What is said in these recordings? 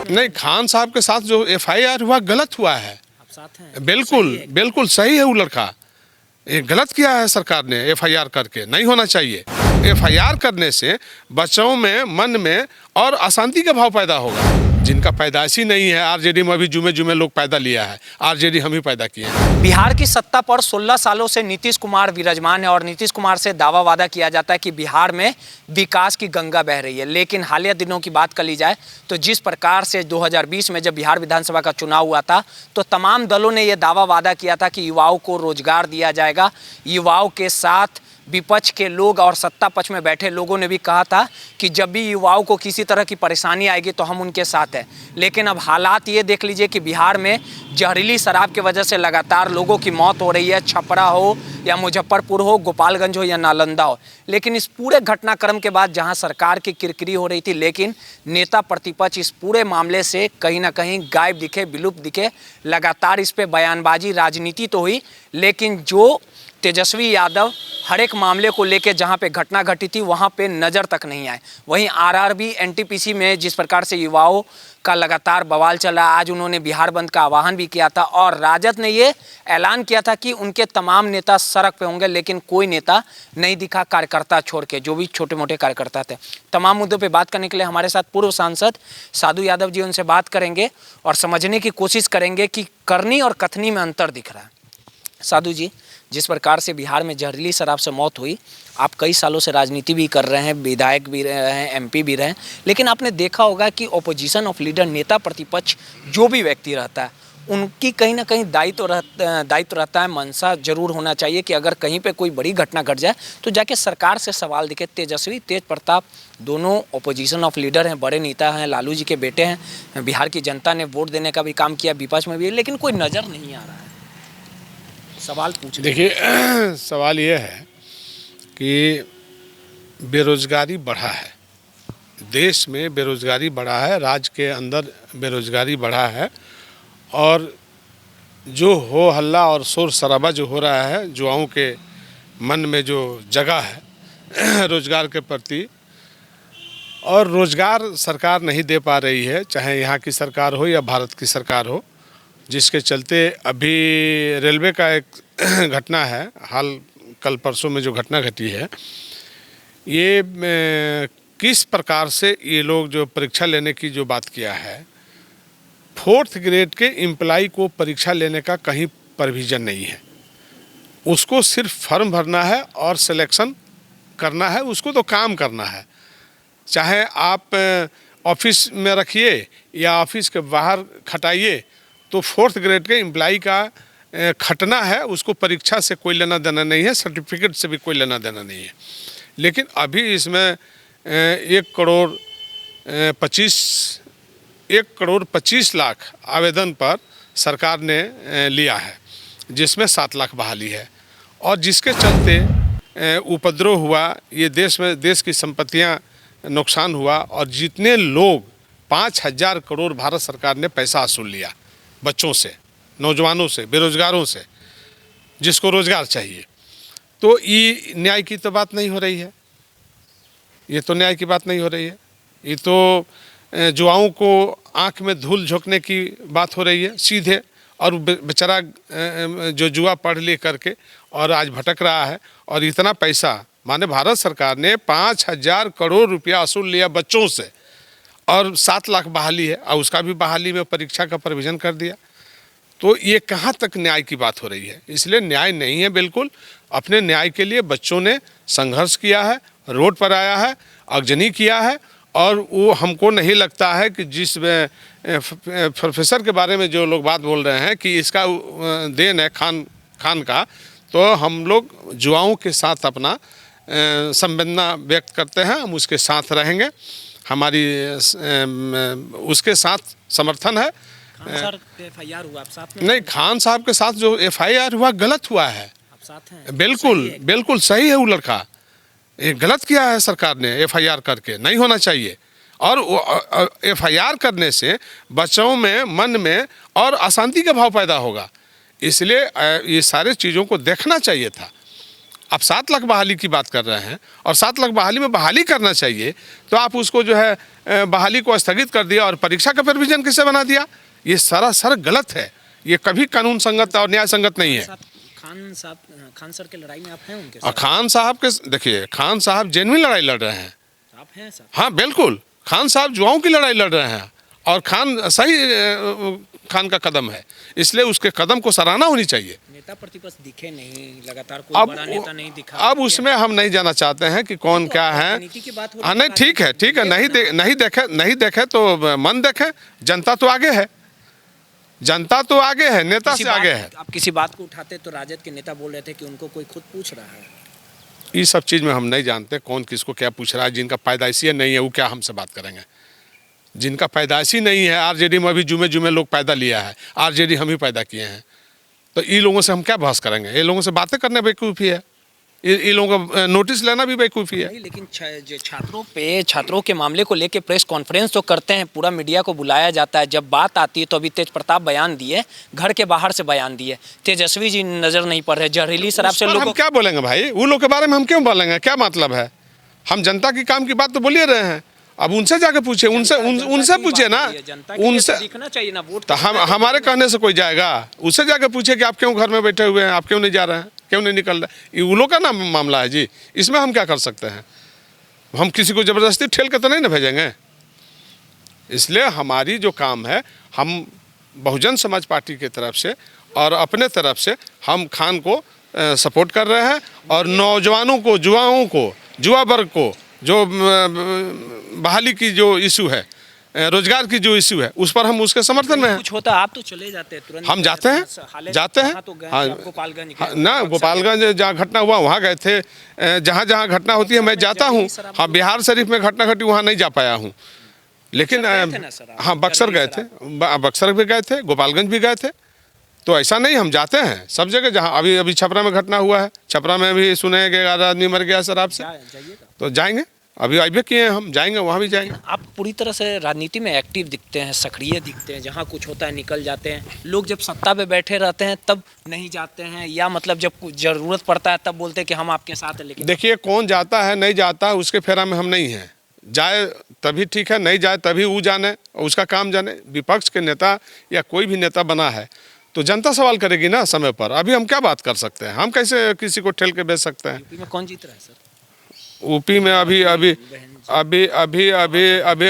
नहीं, खान साहब के साथ जो FIR हुआ गलत हुआ है। आप साथ हैं? बिल्कुल बिल्कुल सही है। वो लड़का ये गलत किया है सरकार ने FIR करके, नहीं होना चाहिए। FIR करने से बच्चों में, मन में और अशांति का भाव पैदा होगा। जिनका पैदाइशी नहीं है, RJD में अभी जुमे जुमे लोग पैदा लिया है, RJD हम ही पैदा किए हैं। बिहार की सत्ता पर 16 सालों से नीतीश कुमार विराजमान है और नीतीश कुमार से दावा वादा किया जाता है कि बिहार में विकास की गंगा बह रही है। लेकिन हालिया दिनों की बात कर ली जाए तो जिस प्रकार से 2020 में जब बिहार विधानसभा का चुनाव हुआ था तो तमाम दलों ने यह दावा वादा किया था कि युवाओं को रोजगार दिया जाएगा। युवाओं के साथ विपक्ष के लोग और सत्ता पक्ष में बैठे लोगों ने भी कहा था कि जब भी युवाओं को किसी तरह की परेशानी आएगी तो हम उनके साथ हैं। लेकिन अब हालात ये देख लीजिए कि बिहार में जहरीली शराब की वजह से लगातार लोगों की मौत हो रही है, छपरा हो या मुजफ्फरपुर हो, गोपालगंज हो या नालंदा हो। लेकिन इस पूरे घटनाक्रम के बाद जहां सरकार की किरकिरी हो रही थी, लेकिन नेता प्रतिपक्ष इस पूरे मामले से कहीं ना कहीं गायब दिखे, विलुप्त दिखे। लगातार इस पर बयानबाजी, राजनीति तो हुई, लेकिन जो तेजस्वी यादव हर एक मामले को लेकर जहां पे घटना घटी थी वहां पे नज़र तक नहीं आए। वहीं RRB NTPC में जिस प्रकार से युवाओं का लगातार बवाल चला, आज उन्होंने बिहार बंद का आह्वान भी किया था और राजद ने ये ऐलान किया था कि उनके तमाम नेता सड़क पे होंगे, लेकिन कोई नेता नहीं दिखा कार्यकर्ता छोड़ के, जो भी छोटे मोटे कार्यकर्ता थे। तमाम मुद्दों पे बात करने के लिए हमारे साथ पूर्व सांसद साधु यादव जी, उनसे बात करेंगे और समझने की कोशिश करेंगे कि करनी और कथनी में अंतर दिख रहा है। साधु जी, जिस प्रकार से बिहार में जहरीली शराब से मौत हुई, आप कई सालों से राजनीति भी कर रहे हैं, विधायक भी रहे हैं, MP भी रहे हैं, लेकिन आपने देखा होगा कि ऑपोजिशन ऑफ लीडर, नेता प्रतिपक्ष जो भी व्यक्ति रहता है, उनकी कहीं ना कहीं दायित्व रहता है, मंशा जरूर होना चाहिए कि अगर कहीं पे कोई बड़ी घटना घट जाए तो जाके सरकार से सवाल दिखे। तेजस्वी, तेज प्रताप दोनों ऑपोजिशन ऑफ लीडर हैं, बड़े नेता हैं, लालू जी के बेटे हैं। बिहार की जनता ने वोट देने का भी काम किया, विपक्ष में भी, लेकिन कोई नज़र नहीं आ रहा है। सवाल पूछ, देखिए, सवाल ये है कि बेरोजगारी बढ़ा है, देश में बेरोजगारी बढ़ा है, राज्य के अंदर बेरोजगारी बढ़ा है और जो हो हल्ला और शोर शराबा जो हो रहा है, युवाओं के मन में जो जगह है रोजगार के प्रति, और रोजगार सरकार नहीं दे पा रही है, चाहे यहाँ की सरकार हो या भारत की सरकार हो, जिसके चलते अभी रेलवे का एक घटना है, हाल कल परसों में जो घटना घटी है, ये किस प्रकार से ये लोग जो परीक्षा लेने की जो बात किया है, 4th ग्रेड के एम्प्लॉय को परीक्षा लेने का कहीं प्रोविज़न नहीं है। उसको सिर्फ फॉर्म भरना है और सिलेक्शन करना है, उसको तो काम करना है। चाहे आप ऑफिस में रखिए या ऑफिस के बाहर खटाइए, तो 4th ग्रेड के एम्प्लॉय का खटना है, उसको परीक्षा से कोई लेना देना नहीं है, सर्टिफिकेट से भी कोई लेना देना नहीं है। लेकिन अभी इसमें 1 करोड़ 25 लाख आवेदन पर सरकार ने लिया है, जिसमें 7 लाख बहाली है और जिसके चलते उपद्रव हुआ, ये देश की संपत्तियां नुकसान हुआ और जितने लोग 5000 करोड़ भारत सरकार ने पैसा वसूल लिया बच्चों से, नौजवानों से, बेरोजगारों से, जिसको रोजगार चाहिए, तो ये न्याय की तो बात नहीं हो रही है। ये तो न्याय की बात नहीं हो रही है, ये तो युवाओं को आंख में धूल झोंकने की बात हो रही है सीधे। और बेचारा जो जुआ पढ़ लिख करके और आज भटक रहा है, और इतना पैसा, माने भारत सरकार ने 5000 करोड़ रुपया वसूल लिया बच्चों से और 7 लाख बहाली है, और उसका भी बहाली में परीक्षा का प्रोविज़न कर दिया। तो ये कहाँ तक न्याय की बात हो रही है? इसलिए न्याय नहीं है बिल्कुल। अपने न्याय के लिए बच्चों ने संघर्ष किया है, रोड पर आया है, अगजनी किया है, और वो हमको नहीं लगता है कि जिस प्रोफेसर के बारे में जो लोग बात बोल रहे हैं कि इसका देन है खान का, तो हम लोग युवाओं के साथ अपना संवेदना व्यक्त करते हैं, हम उसके साथ रहेंगे, हमारी उसके साथ समर्थन है। सर, FIR हुआ, आप साथ में? नहीं, खान साहब के साथ जो FIR हुआ गलत हुआ है। आप साथ हैं? बिल्कुल सही है। वो लड़का ये गलत किया है सरकार ने FIR करके, नहीं होना चाहिए। और FIR करने से बच्चों में, मन में और अशांति का भाव पैदा होगा। इसलिए ये सारे चीज़ों को देखना चाहिए था। आप 7 लाख बहाली की बात कर रहे हैं और 7 लाख बहाली में बहाली करना चाहिए, तो आप उसको जो है बहाली को स्थगित कर दिया और परीक्षा का प्रोविजन किससे बना दिया? ये सरासर गलत है, ये कभी कानून संगत और न्याय संगत नहीं है। खान सर के लड़ाई में आप हैं उनके और साथ? खान साहब के, देखिए खान साहब जेन्युइन लड़ाई लड़ रहे हैं। आप हैं सर? हाँ बिल्कुल, खान साहब जुआओं की लड़ाई लड़ रहे हैं और खान सही खान का कदम है, इसलिए उसके कदम को सराहना होनी चाहिए। नेता प्रतिपक्ष दिखे नहीं, लगातार कोई बड़ा नेता नहीं दिखा। अब उसमें हम नहीं जाना चाहते हैं कि कौन क्या है। राजनीति की बात हो रही हाँ है, नहीं, ठीक है, ठीक है, नहीं देखे तो मन देखे। जनता तो आगे है, जनता तो आगे है, नेता से आगे है। आप किसी बात को उठाते तो राजद के नेता बोल रहे थे कि उनको कोई खुद पूछ रहा है। ये सब चीज़ में हम नहीं जानते कौन किसको क्या पूछ रहा है। जिनका पैदाइशी नहीं है वो क्या हमसे बात करेंगे? जिनका पैदाइशी नहीं है, आरजेडी में अभी जुमे जुमे लोग पैदा लिया है, आरजेडी हम ही पैदा किए हैं, तो ये लोगों से हम क्या बहस करेंगे? ये लोगों से बातें करने बेवकूफ़ी है, ये लोगों का नोटिस लेना भी बेवकूफ़ी है। नहीं, लेकिन जो छात्रों के मामले को लेके प्रेस कॉन्फ्रेंस तो करते हैं, पूरा मीडिया को बुलाया जाता है। जब बात आती है तो अभी तेज प्रताप बयान दिए, घर के बाहर से बयान दिए, तेजस्वी जी नजर नहीं पड़ रहे, जहरीली शराब से लोगों हम क्या बोलेंगे भाई? वो लोग के बारे में हम क्यों बोलेंगे? क्या मतलब है? हम जनता की काम की बात तो बोल ही रहे हैं। अब उनसे जाके पूछे, उनसे पूछे ना, उनसे दिखना चाहिए ना वोट। तो हम हमारे कहने से कोई जाएगा? उससे जाके पूछे कि आप क्यों घर में बैठे हुए हैं, आप क्यों नहीं जा रहे हैं, क्यों नहीं निकल रहे? ये उन लोग का ना मामला है जी, इसमें हम क्या कर सकते हैं? हम किसी को ज़बरदस्ती ठेल के तो नहीं ना भेजेंगे। इसलिए हमारी जो काम है, हम बहुजन समाज पार्टी की तरफ से और अपने तरफ से हम खान को सपोर्ट कर रहे हैं और नौजवानों को, युवाओं को, युवा वर्ग को जो बहाली की जो इशू है, रोजगार की जो इशू है, उस पर हम उसके समर्थन में हैं। कुछ होता आप तो चले जाते हैं तुरंत? हम जाते हैं। हाँ, गोपालगंज ना गोपालगंज जहाँ घटना हुआ वहाँ गए थे। जहाँ जहाँ घटना होती है मैं जाता हूँ। हाँ, बिहार शरीफ में घटना घटी वहाँ नहीं जा पाया हूँ, लेकिन हाँ बक्सर गए थे, बक्सर भी गए थे, गोपालगंज भी गए थे। तो ऐसा नहीं, हम जाते हैं सब जगह। जहाँ अभी छपरा में घटना हुआ है, छपरा में भी सुने कि 11 आदमी मर गया शराब से, तो जाएंगे। अभी आईबे किए हैं, हम जाएंगे, वहाँ भी जाएंगे। आप पूरी तरह से राजनीति में एक्टिव दिखते हैं, सक्रिय दिखते हैं, जहाँ कुछ होता है निकल जाते हैं। लोग जब सत्ता पे बैठे रहते हैं तब नहीं जाते हैं, या मतलब जब कुछ ज़रूरत पड़ता है तब बोलते हैं कि हम आपके साथ हैं? लेकिन देखिए, कौन जाता है नहीं जाता है उसके फेरा में हम नहीं हैं। जाए तभी ठीक है, नहीं जाए तभी वो जाने, उसका काम जाने। विपक्ष के नेता या कोई भी नेता बना है तो जनता सवाल करेगी ना समय पर। अभी हम क्या बात कर सकते हैं? हम कैसे किसी को ठेल के बेच सकते हैं? यूपी में कौन जीत रहा है सर? यूपी में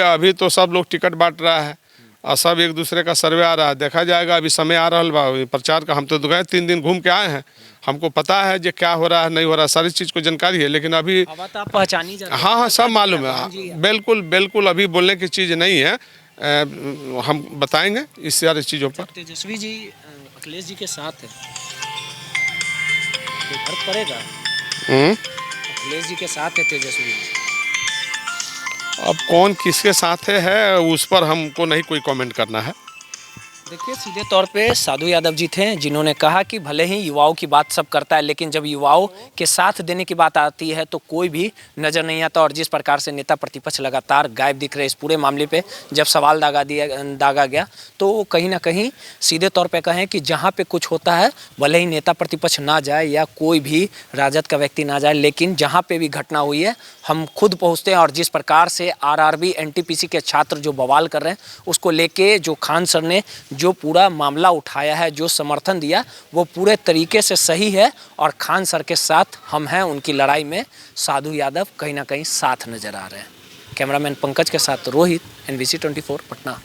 अभी तो सब लोग टिकट बांट रहा है और सब एक दूसरे का सर्वे आ रहा है। देखा जाएगा, अभी समय आ रहा है प्रचार का। हम तो गए 3 दिन घूम के आए हैं, हमको पता है जो क्या हो रहा है नहीं हो रहा है, सारी चीज़ को जानकारी है। लेकिन अभी तो आप पहचान ही जाते हैं। हाँ, सब मालूम है, बिल्कुल बिल्कुल। अभी बोलने की चीज़ नहीं है, हम बताएंगे इस सारी चीज़ों पर। तेजस्वी जी अखिलेश जी के साथ है, तो फर्क पड़ेगा? अखिलेश जी के साथ है तेजस्वी। अब कौन किसके साथ है उस पर हमको नहीं कोई कमेंट करना है। देखिए, सीधे तौर पे साधु यादव जी थे जिन्होंने कहा कि भले ही युवाओं की बात सब करता है, लेकिन जब युवाओं के साथ देने की बात आती है तो कोई भी नज़र नहीं आता। और जिस प्रकार से नेता प्रतिपक्ष लगातार गायब दिख रहे इस पूरे मामले पे जब सवाल दागा गया, तो कहीं ना कहीं सीधे तौर पे कहें कि जहाँ पे कुछ होता है भले ही नेता प्रतिपक्ष ना जाए या कोई भी राजद का व्यक्ति ना जाए, लेकिन जहाँ पे भी घटना हुई है हम खुद पहुँचते हैं। और जिस प्रकार से आरआरबी एनटीपीसी के छात्र जो बवाल कर रहे हैं उसको लेके जो खान सर ने जो पूरा मामला उठाया है, जो समर्थन दिया, वो पूरे तरीके से सही है। और खान सर के साथ हम हैं, उनकी लड़ाई में साधु यादव कहीं ना कहीं साथ नजर आ रहे हैं। कैमरामैन पंकज के साथ रोहित, NBC 24 पटना।